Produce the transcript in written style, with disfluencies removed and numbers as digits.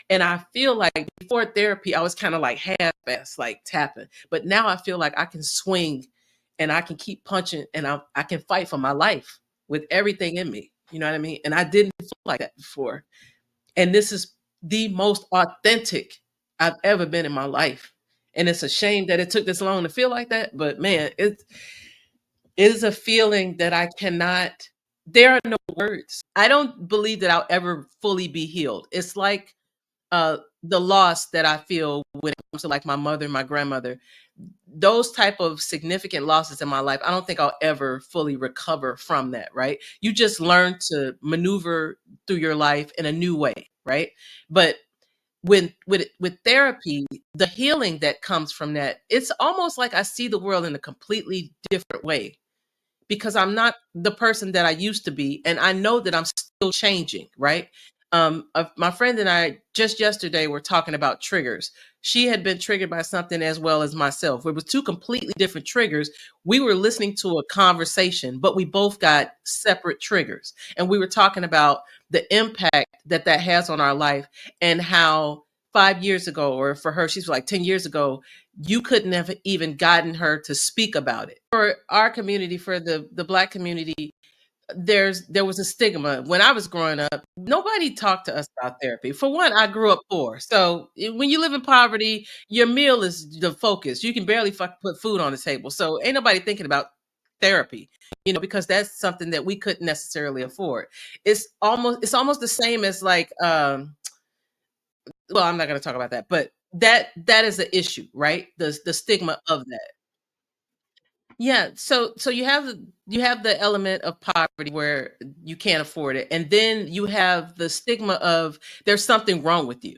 And I feel like before therapy, I was kind of like half-ass, like tapping. But now I feel like I can swing and I can keep punching and I can fight for my life with everything in me. You know what I mean? And I didn't feel like that before. And this is the most authentic I've ever been in my life. And it's a shame that it took this long to feel like that. But man, it is a feeling that I cannot, there are no words. I don't believe that I'll ever fully be healed. It's like the loss that I feel when it comes to like my mother, my grandmother, those type of significant losses in my life. I don't think I'll ever fully recover from that, right? You just learn to maneuver through your life in a new way, right? But with therapy, the healing that comes from that, it's almost like I see the world in a completely different way because I'm not the person that I used to be, and I know that I'm still changing, right? My friend and I just yesterday were talking about triggers. She had been triggered by something as well as myself. It was two completely different triggers. We were listening to a conversation, but we both got separate triggers, and we were talking about the impact that that has on our life and how 5 years ago, or for her, she's like 10 years ago, you couldn't have even gotten her to speak about it. For our community, for the Black community, there was a stigma when I was growing up. Nobody talked to us about therapy. For one, I grew up poor, so when you live in poverty, your meal is the focus. You can barely put food on the table, so ain't nobody thinking about therapy, because that's something that we couldn't necessarily afford. It's almost the same as like well, I'm not going to talk about that, but that is the issue, right? The stigma of that. Yeah, so you have the element of poverty where you can't afford it, and then you have the stigma of there's something wrong with you.